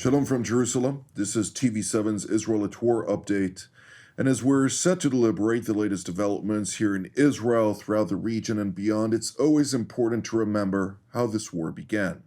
Shalom from Jerusalem. This is TV7's Israel at War update. And as we're set to deliberate the latest developments here in Israel, throughout the region and beyond, it's always important to remember how this war began.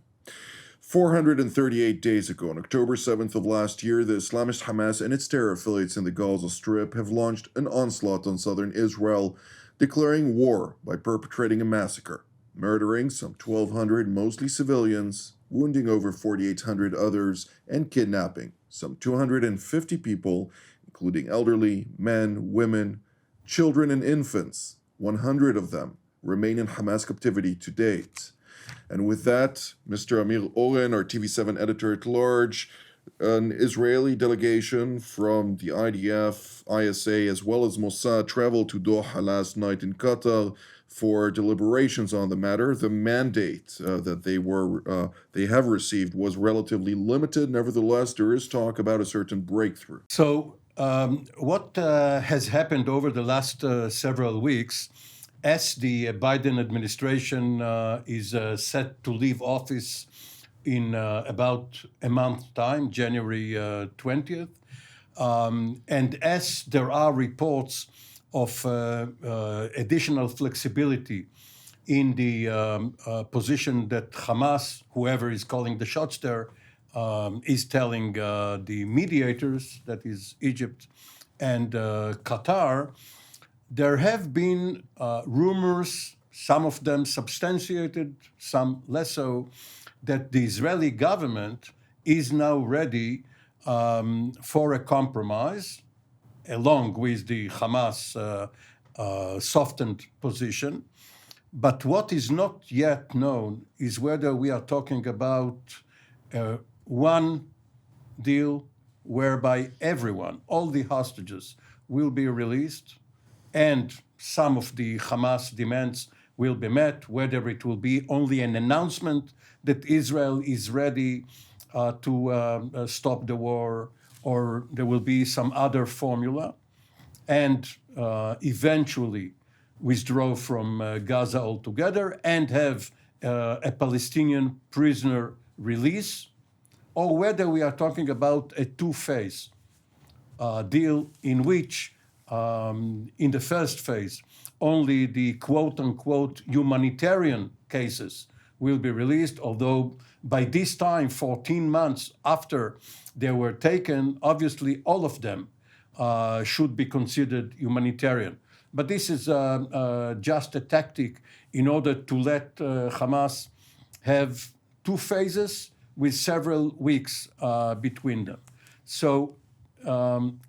438 days ago, on October 7th of last year, the Islamist Hamas and its terror affiliates in the Gaza Strip have launched an onslaught on southern Israel, declaring war by perpetrating a massacre, murdering some 1,200 mostly civilians, wounding over 4,800 others, and kidnapping some 250 people, including elderly, men, women, children, and infants. 100 of them remain in Hamas captivity to date. And with that, Mr. Amir Oren, our TV7 editor-at-large, an Israeli delegation from the IDF, ISA, as well as Mossad traveled to Doha last night in Qatar for deliberations on the matter. The mandate that they have received was relatively limited. Nevertheless, there is talk about a certain breakthrough. So what has happened over the last several weeks, as the Biden administration is set to leave office in about a month's time, January 20th, and as there are reports of additional flexibility in the position that Hamas, whoever is calling the shots there, is telling the mediators, that is Egypt and Qatar. There have been rumors, some of them substantiated, some less so, that the Israeli government is now ready for a compromise, along with the Hamas softened position. But what is not yet known is whether we are talking about one deal whereby everyone, all the hostages, will be released, and some of the Hamas demands will be met, whether it will be only an announcement that Israel is ready to stop the war, or there will be some other formula, and eventually withdraw from Gaza altogether and have a Palestinian prisoner release, or whether we are talking about a two-phase deal in which in the first phase, only the quote-unquote humanitarian cases will be released, although by this time, 14 months after they were taken, obviously all of them should be considered humanitarian. But this is just a tactic in order to let Hamas have two phases with several weeks between them. So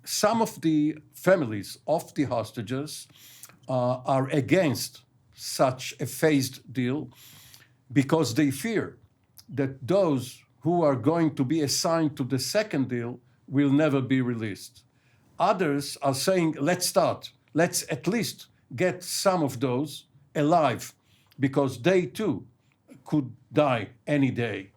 some of the families of the hostages are against such a phased deal because they fear that those who are going to be assigned to the second deal will never be released. Others are saying, let's start. Let's at least get some of those alive, because they too could die any day.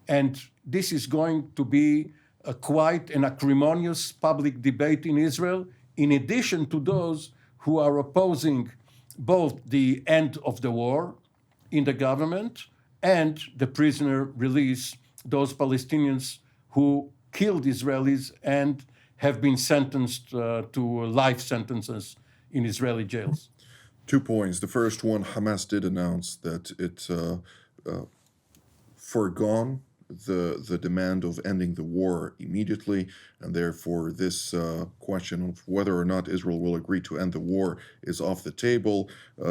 And this is going to be quite an acrimonious public debate in Israel, in addition to those who are opposing both the end of the war in the government and the prisoner release, those Palestinians who killed Israelis and have been sentenced to life sentences in Israeli jails. 2 points. The first one, Hamas did announce that it foregone the demand of ending the war immediately, and therefore this question of whether or not Israel will agree to end the war is off the table.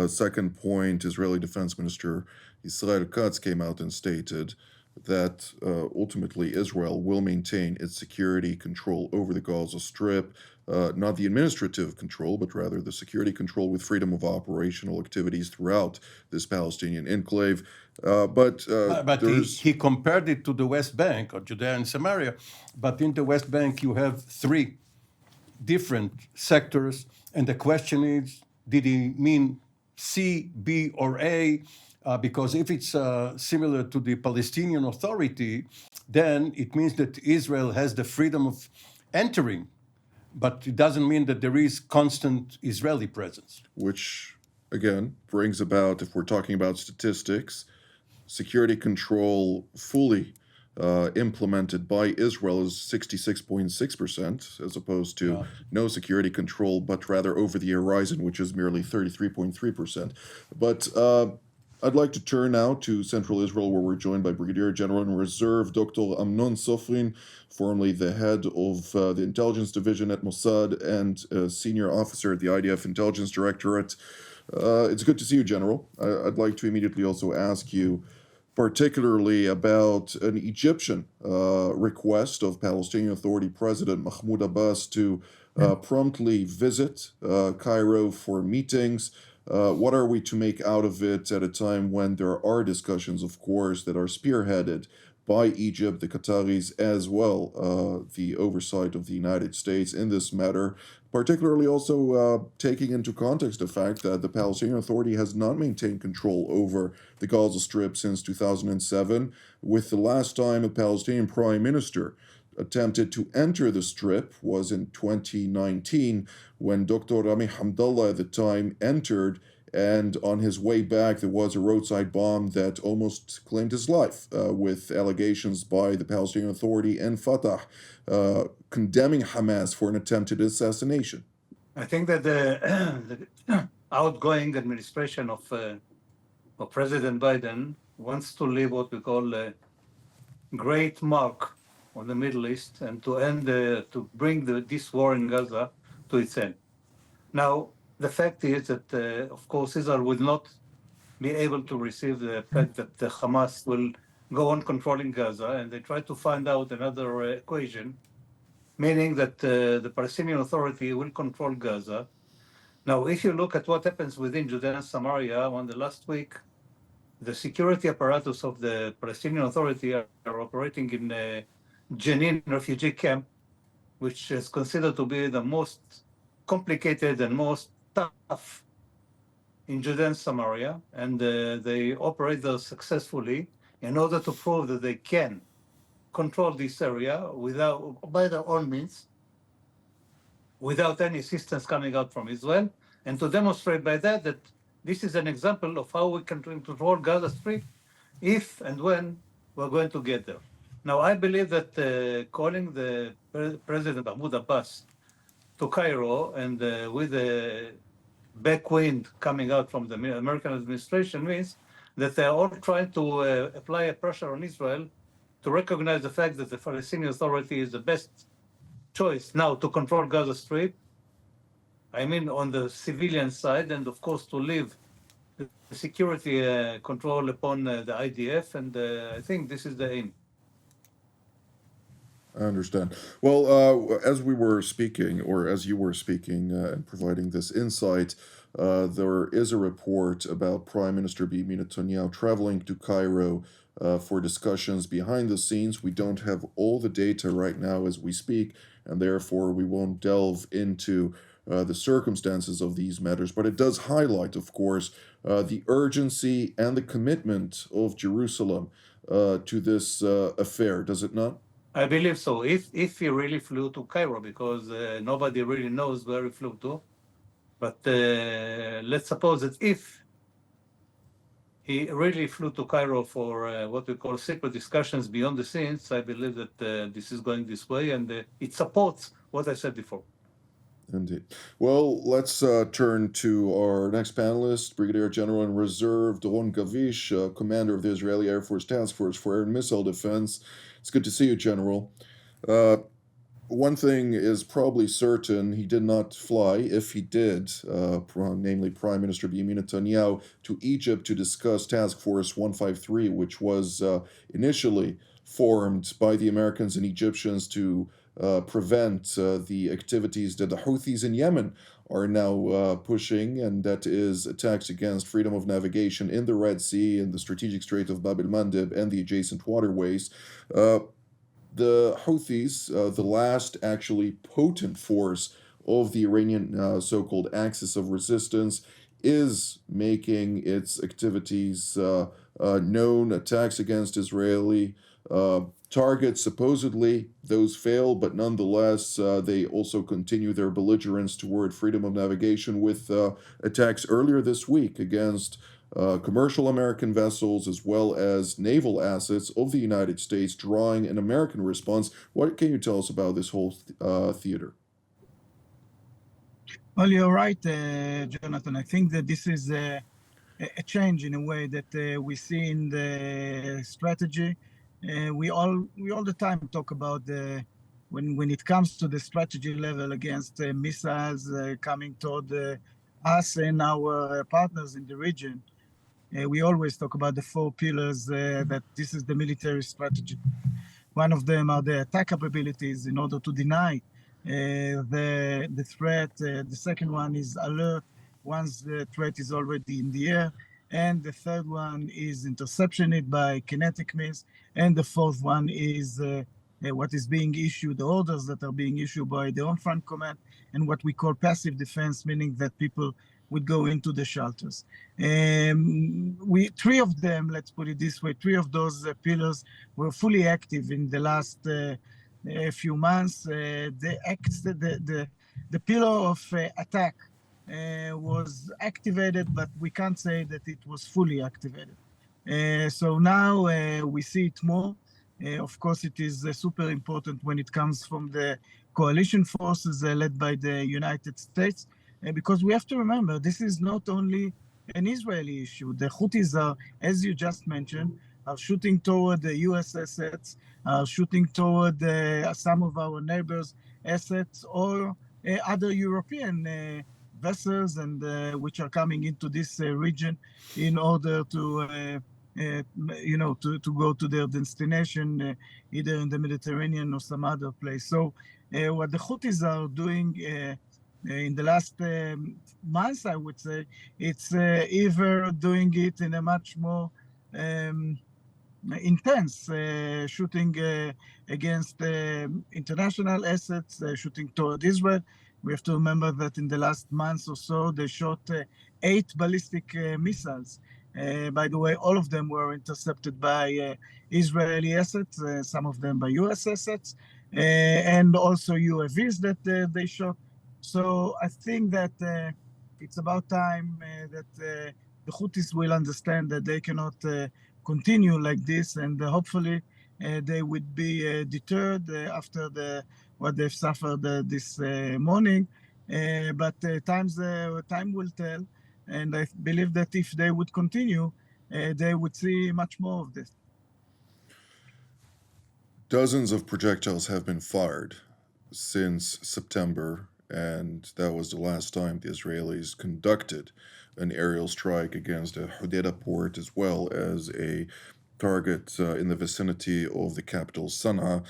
Second point, Israeli Defense Minister Israel Katz came out and stated that ultimately Israel will maintain its security control over the Gaza Strip, not the administrative control, but rather the security control with freedom of operational activities throughout this Palestinian enclave. But he compared it to the West Bank, or Judea and Samaria. But in the West Bank, you have three different sectors. And the question is, did he mean C, B, or A? Because if it's similar to the Palestinian Authority, then it means that Israel has the freedom of entering. But it doesn't mean that there is constant Israeli presence. Which, again, brings about, if we're talking about statistics, security control fully implemented by Israel is 66.6%, as opposed to Yeah. no security control, but rather over the horizon, which is merely 33.3%. But I'd like to turn now to Central Israel, where we're joined by Brigadier General in Reserve Dr. Amnon Sofrin, formerly the head of the intelligence division at Mossad and a senior officer at the IDF Intelligence Directorate. It's good to see you, General. I'd like to immediately also ask you particularly about an Egyptian request of Palestinian Authority President Mahmoud Abbas to promptly visit Cairo for meetings. What are we to make out of it at a time when there are discussions, of course, that are spearheaded by Egypt, the Qataris, as well, the oversight of the United States in this matter, particularly also taking into context the fact that the Palestinian Authority has not maintained control over the Gaza Strip since 2007, with the last time a Palestinian prime minister attempted to enter the Strip was in 2019 when Dr. Rami Hamdallah at the time entered, and on his way back there was a roadside bomb that almost claimed his life, with allegations by the Palestinian Authority and Fatah condemning Hamas for an attempted assassination. I think that the outgoing administration of President Biden wants to leave what we call a great mark on the Middle East and to end, to bring this war in Gaza to its end. Now, the fact is that, of course, Israel will not be able to receive the fact that the Hamas will go on controlling Gaza, and they try to find out another equation, meaning that the Palestinian Authority will control Gaza. Now, if you look at what happens within Judea and Samaria, on the last week, the security apparatus of the Palestinian Authority are operating in a Jenin refugee camp, which is considered to be the most complicated and most tough in Judea and Samaria, and they operate there successfully in order to prove that they can control this area by their own means, without any assistance coming out from Israel, and to demonstrate by that this is an example of how we can control Gaza Strip if and when we're going to get there. Now, I believe that calling the President Mahmoud Abbas to Cairo and with the backwind coming out from the American administration means that they're all trying to apply a pressure on Israel to recognize the fact that the Palestinian Authority is the best choice now to control Gaza Strip. I mean, on the civilian side, and of course to leave the security control upon the IDF, and I think this is the aim. I understand. Well, as we were speaking, or as you were speaking and providing this insight, there is a report about Prime Minister Benjamin Netanyahu traveling to Cairo for discussions behind the scenes. We don't have all the data right now as we speak, and therefore we won't delve into the circumstances of these matters. But it does highlight, of course, the urgency and the commitment of Jerusalem to this affair, does it not? I believe so. If he really flew to Cairo, because nobody really knows where he flew to, but let's suppose that if he really flew to Cairo for what we call secret discussions beyond the scenes, I believe that this is going this way, and it supports what I said before. Indeed. Well, let's turn to our next panelist, Brigadier General in Reserve Doron Gavish, commander of the Israeli Air Force Task Force for Air and Missile Defense. It's good to see you, General. One thing is probably certain: he did not fly, if he did, namely Prime Minister Benjamin Netanyahu, to Egypt to discuss Task Force 153, which was initially formed by the Americans and Egyptians to prevent the activities that the Houthis in Yemen are now pushing, and that is attacks against freedom of navigation in the Red Sea, in the strategic Strait of Bab el-Mandeb, and the adjacent waterways. The Houthis, the last actually potent force of the Iranian so-called axis of resistance, is making its activities known, attacks against Israeli targets. Supposedly, those fail, but nonetheless, they also continue their belligerence toward freedom of navigation with attacks earlier this week against commercial American vessels as well as naval assets of the United States, drawing an American response. What can you tell us about this whole theater? Well, you're right, Jonathan. I think that this is a change in a way that we see in the strategy. We all the time talk about when it comes to the strategy level against missiles coming toward us and our partners in the region. We always talk about the four pillars that this is the military strategy. One of them are the attack capabilities in order to deny the threat. The second one is alert once the threat is already in the air. And the third one is interception it by kinetic means. And the fourth one is what is being issued, the orders that are being issued by the on-front command, and what we call passive defense, meaning that people would go into the shelters. Three of them, let's put it this way, three of those pillars were fully active in the last few months. The pillar of attack was activated, but we can't say that it was fully activated. So now we see it more. Of course, it is super important when it comes from the coalition forces led by the United States, because we have to remember, this is not only an Israeli issue. The Houthis are, as you just mentioned, are shooting toward the US assets, are shooting toward some of our neighbors' assets, or other European vessels, and which are coming into this region in order to go to their destination, either in the Mediterranean or some other place. So what the Houthis are doing in the last months, I would say, it's either doing it in a much more intense, shooting against international assets, shooting toward Israel. We have to remember that in the last months or so, they shot 8 ballistic missiles. By the way, all of them were intercepted by Israeli assets, some of them by US assets, and also UAVs that they shot. So I think that it's about time that the Houthis will understand that they cannot continue like this, and hopefully they would be deterred after what they've suffered this morning. But time will tell, and I believe that if they would continue, they would see much more of this. Dozens of projectiles have been fired since September, and that was the last time the Israelis conducted an aerial strike against a Hodeidah port, as well as a target in the vicinity of the capital, Sana'a.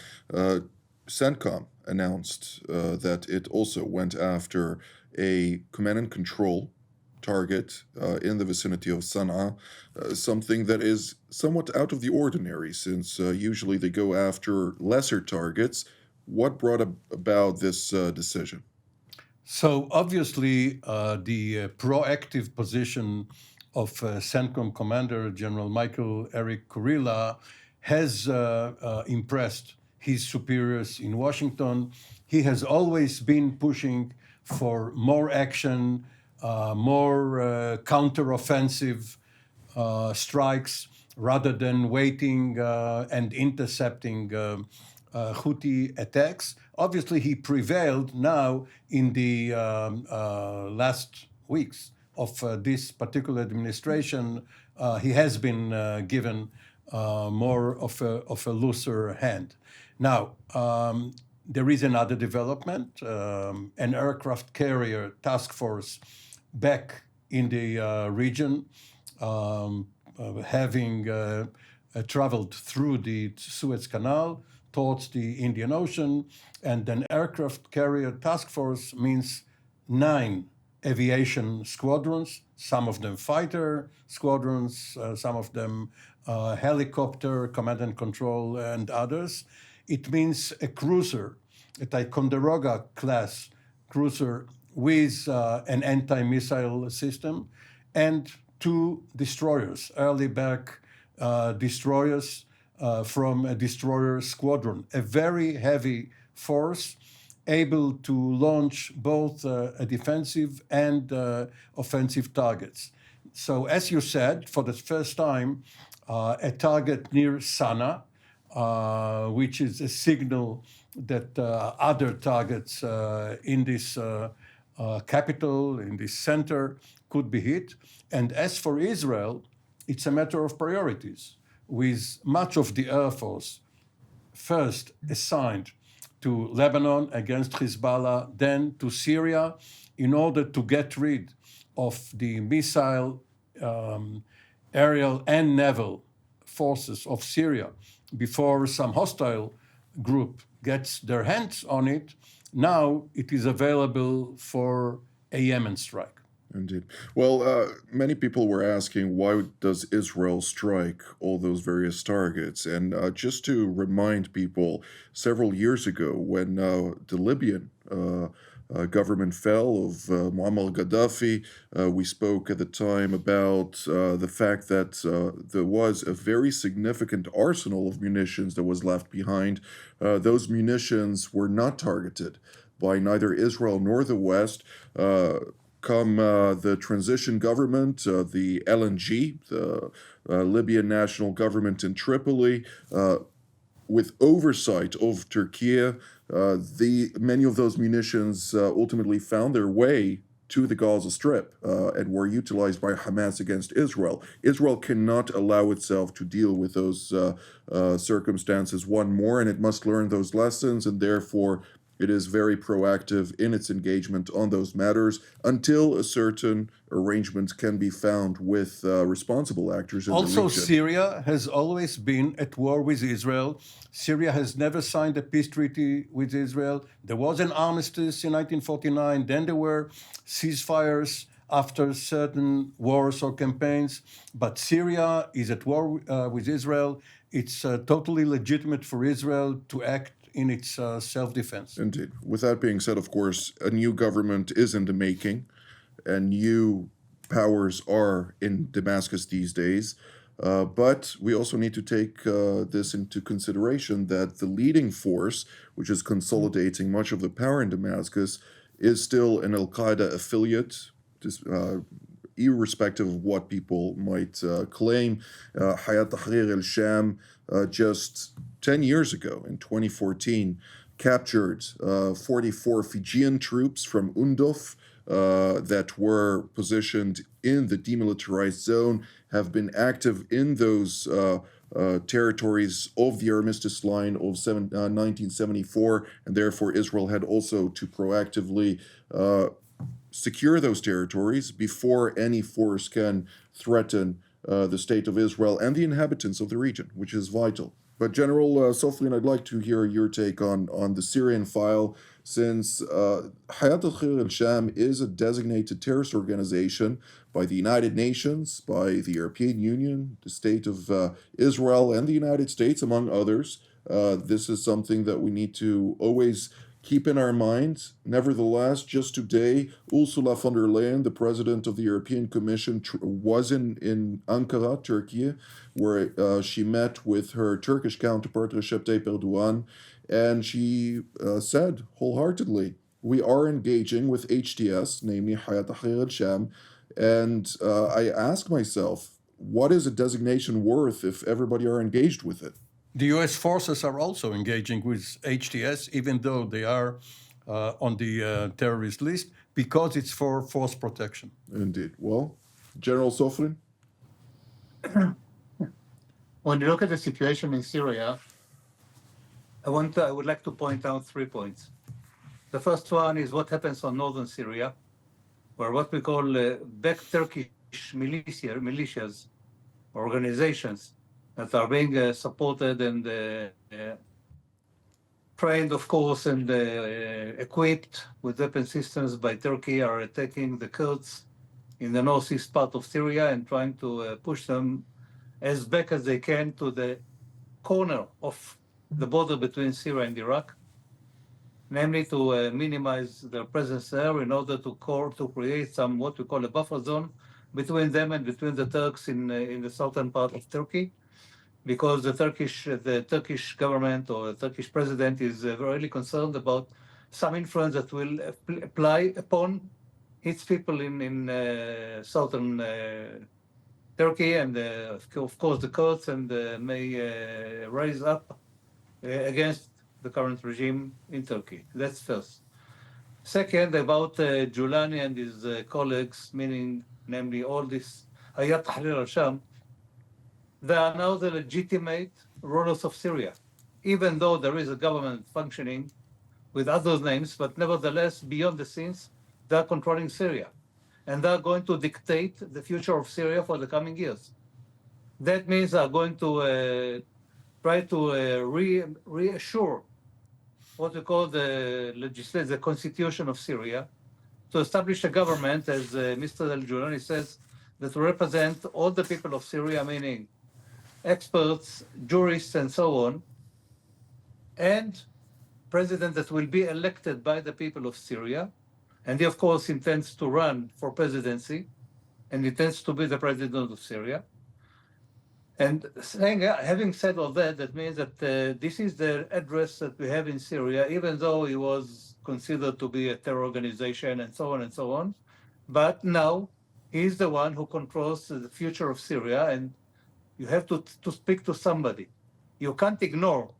CENTCOM announced that it also went after a command and control target in the vicinity of Sana'a, something that is somewhat out of the ordinary, since usually they go after lesser targets. What brought about this decision? So obviously, the proactive position of CENTCOM Commander General Michael Eric Kurilla has impressed his superiors in Washington. He has always been pushing for more action, more counteroffensive strikes, rather than waiting and intercepting Houthi attacks. Obviously, he prevailed now in the last weeks of this particular administration. He has been given more of a looser hand. Now, there is another development, an aircraft carrier task force back in the region, having traveled through the Suez Canal towards the Indian Ocean, and an aircraft carrier task force means 9 aviation squadrons, some of them fighter squadrons, some of them helicopter, command and control, and others. It means a cruiser, a Ticonderoga class cruiser with an anti-missile system, and 2 destroyers, early back destroyers from a destroyer squadron, a very heavy force able to launch both a defensive and offensive targets. So, as you said, for the first time, a target near Sana, which is a signal that other targets in this capital, in this center, could be hit. And as for Israel, it's a matter of priorities, with much of the Air Force first assigned to Lebanon against Hezbollah, then to Syria, in order to get rid of the missile, aerial, and naval forces of Syria before some hostile group gets their hands on it. Now it is available for a Yemen strike. Indeed. Well, many people were asking, why does Israel strike all those various targets? And just to remind people, several years ago, when the Libyan government fell of Muammar Gaddafi, we spoke at the time about the fact that there was a very significant arsenal of munitions that was left behind. Those munitions were not targeted by neither Israel nor the West. Come the transition government, the LNG, the Libyan national government in Tripoli, with oversight of Turkey, many of those munitions ultimately found their way to the Gaza Strip and were utilized by Hamas against Israel. Israel cannot allow itself to deal with those circumstances one more, and it must learn those lessons, and therefore it is very proactive in its engagement on those matters until a certain arrangement can be found with responsible actors in the region. Also, Syria has always been at war with Israel. Syria has never signed a peace treaty with Israel. There was an armistice in 1949. Then there were ceasefires after certain wars or campaigns. But Syria is at war with Israel. It's totally legitimate for Israel to act in its self-defense. Indeed. With that being said, of course, a new government is in the making, and new powers are in Damascus these days. But we also need to take this into consideration that the leading force, which is consolidating much of the power in Damascus, is still an Al-Qaeda affiliate, irrespective of what people might claim. Hayat Tahrir al-Sham, just 10 years ago, in 2014, captured 44 Fijian troops from Unduf that were positioned in the demilitarized zone, have been active in those territories of the armistice line of 1974, and therefore Israel had also to proactively secure those territories before any force can threaten the state of Israel and the inhabitants of the region, which is vital. But General Soflin, I'd like to hear your take on the Syrian file, since Hayat Tahrir al-Sham is a designated terrorist organization by the United Nations, by the European Union, the state of Israel, and the United States, among others. This is something that we need to always keep in our minds. Nevertheless, just today, Ursula von der Leyen, the president of the European Commission, was in Ankara, Turkey, where she met with her Turkish counterpart, Recep Tayyip Erdogan, and she said wholeheartedly, we are engaging with HTS, namely Hayat Tahrir al-Sham, and I ask myself, what is a designation worth if everybody are engaged with it? The U.S. forces are also engaging with HTS, even though they are on the terrorist list, because it's for force protection. Indeed. Well, General Soflin? When you look at the situation in Syria, I would like to point out 3 points. The first one is what happens on northern Syria, where what we call back Turkish militias, organizations that are being supported and trained, of course, and equipped with weapon systems by Turkey, are attacking the Kurds in the northeast part of Syria and trying to push them as back as they can to the corner of the border between Syria and Iraq, namely to minimize their presence there in order to create some what we call a buffer zone between them and between the Turks in the southern part of Turkey, because the Turkish government or the Turkish president is really concerned about some influence that will apply upon hits people in southern Turkey and of course the Kurds, and may rise up against the current regime in Turkey. That's first. Second, about Julani and his colleagues, meaning namely all this Hayat Tahrir al-Sham, they are now the legitimate rulers of Syria, even though there is a government functioning with other names, but nevertheless, beyond the scenes, they are controlling Syria. And they are going to dictate the future of Syria for the coming years. That means they are going to try to reassure what we call the constitution of Syria, to establish a government, as Mr. Al-Julani says, that will represent all the people of Syria, meaning experts, jurists, and so on, and president that will be elected by the people of Syria. And he, of course, intends to run for presidency and intends to be the president of Syria. And having said all that, that means that this is the address that we have in Syria, even though he was considered to be a terror organization and so on and so on. But now he's the one who controls the future of Syria, and you have to speak to somebody. You can't ignore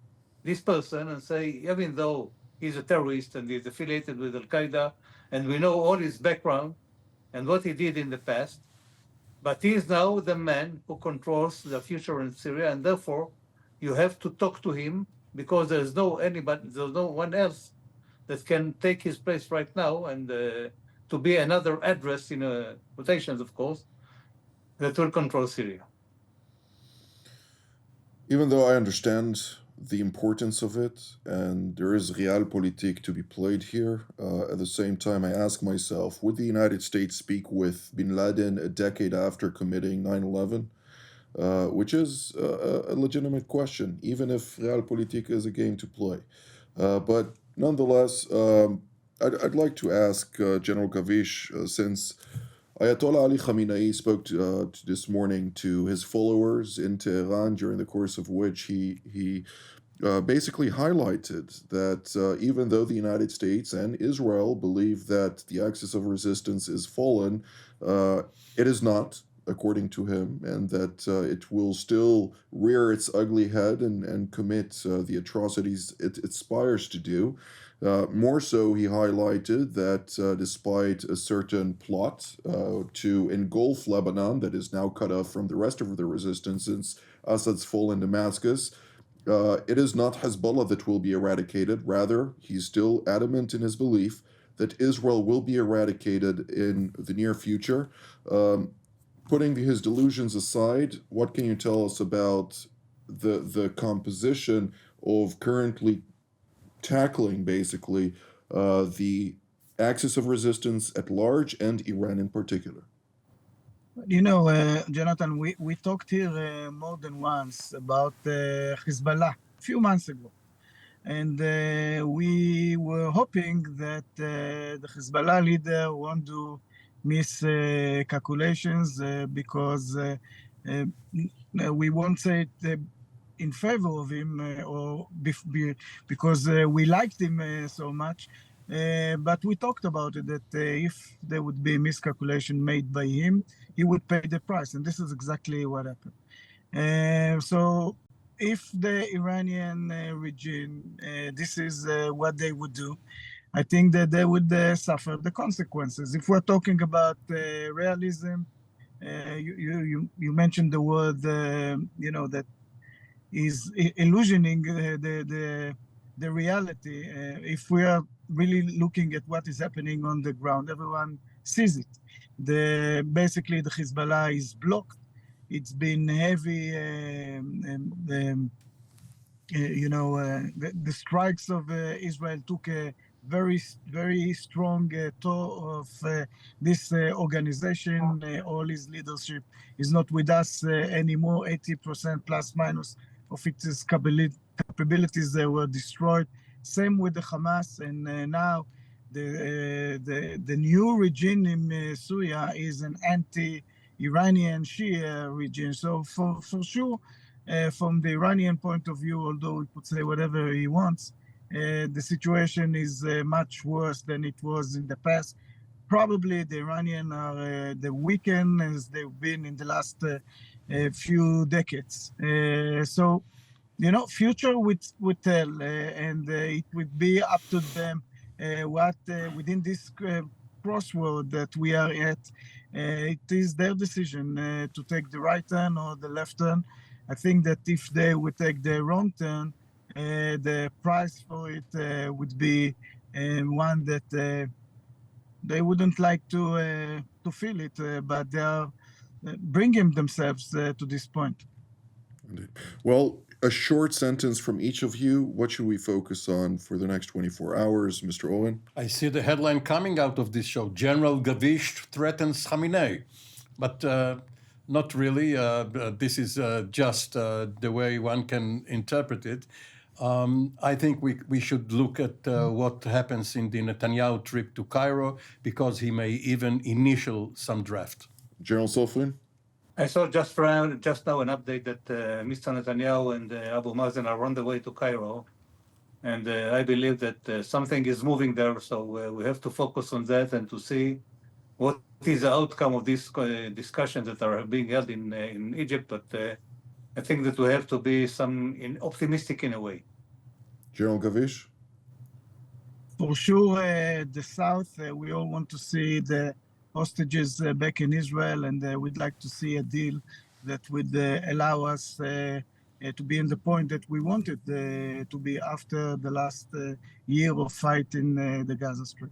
this person and say, even though he's a terrorist and he's affiliated with Al-Qaeda, and we know all his background and what he did in the past, but he is now the man who controls the future in Syria, and therefore you have to talk to him, because there's no one else that can take his place right now, and to be another address, in quotations, of course, that will control Syria. Even though I understand the importance of it, and there is realpolitik to be played here, at the same time I ask myself, would the United States speak with bin Laden a decade after committing 9/11? Which is a legitimate question, even if realpolitik is a game to play. But nonetheless, I'd like to ask General Kavish, since Ayatollah Ali Khamenei spoke this morning to his followers in Tehran, during the course of which he basically highlighted that even though the United States and Israel believe that the axis of resistance is fallen, it is not, according to him, and that it will still rear its ugly head and commit the atrocities it aspires to do. More so, he highlighted that despite a certain plot to engulf Lebanon that is now cut off from the rest of the resistance since Assad's fall in Damascus, it is not Hezbollah that will be eradicated. Rather, he's still adamant in his belief that Israel will be eradicated in the near future. Putting his delusions aside, what can you tell us about the composition of currently tackling, basically, the axis of resistance at large and Iran in particular? You know, Jonathan, we talked here more than once about Hezbollah a few months ago. And we were hoping that the Hezbollah leader won't do miscalculations, because we won't say it in favor of him, or because we liked him so much. But we talked about it, that if there would be a miscalculation made by him, he would pay the price. And this is exactly what happened. So if the Iranian regime, this is what they would do, I think that they would suffer the consequences. If we're talking about realism, you mentioned the word, that is illusioning the reality. If we are really looking at what is happening on the ground, everyone sees it. Basically, the Hezbollah is blocked. It's been heavy, the strikes of Israel took a very, very strong toll of this organization. All his leadership is not with us anymore. 80% plus minus of its capabilities were destroyed. Same with the Hamas, and now the new regime in Syria is an anti-Iranian Shia regime. So for sure, from the Iranian point of view, although he could say whatever he wants, the situation is much worse than it was in the past. probably the Iranian are the weakened as they've been in the last few decades. So, future would tell, and it would be up to them what within this crossroad that we are at. It is their decision to take the right turn or the left turn. I think that if they would take the wrong turn, the price for it would be one that they wouldn't like to feel it, but they are bringing themselves to this point. Indeed. Well, a short sentence from each of you. What should we focus on for the next 24 hours, Mr. Oren? I see the headline coming out of this show. General Gavish threatens Khamenei. But not really. This is just the way one can interpret it. I think we should look at what happens in the Netanyahu trip to Cairo, because he may even initial some draft. General Sofrin? I saw just now an update that Mr. Netanyahu and Abu Mazen are on the way to Cairo. And I believe that something is moving there. So we have to focus on that and to see what is the outcome of these discussions that are being held in Egypt. But I think that we have to be optimistic in a way. General Gavish? For sure, the South, we all want to see the hostages back in Israel, and we'd like to see a deal that would allow us to be in the point that we wanted to be after the last year of fight in the Gaza Strip.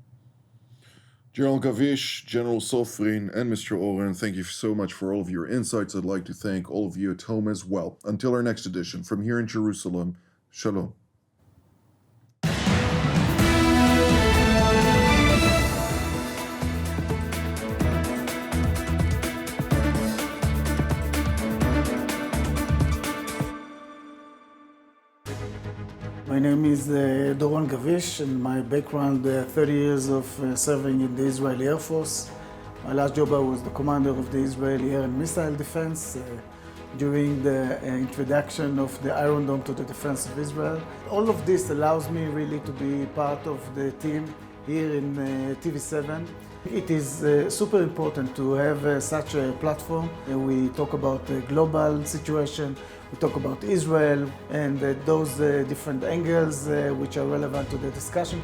General Gavish, General Sofrin, and Mr. Oren, thank you so much for all of your insights. I'd like to thank all of you at home as well. Until our next edition, from here in Jerusalem, Shalom. My name is Doron Gavish, and my background, 30 years of serving in the Israeli Air Force. My last job, I was the commander of the Israeli Air and Missile Defense during the introduction of the Iron Dome to the defense of Israel. All of this allows me really to be part of the team here in TV7. It is super important to have such a platform. We talk about the global situation, we talk about Israel and those different angles which are relevant to the discussion.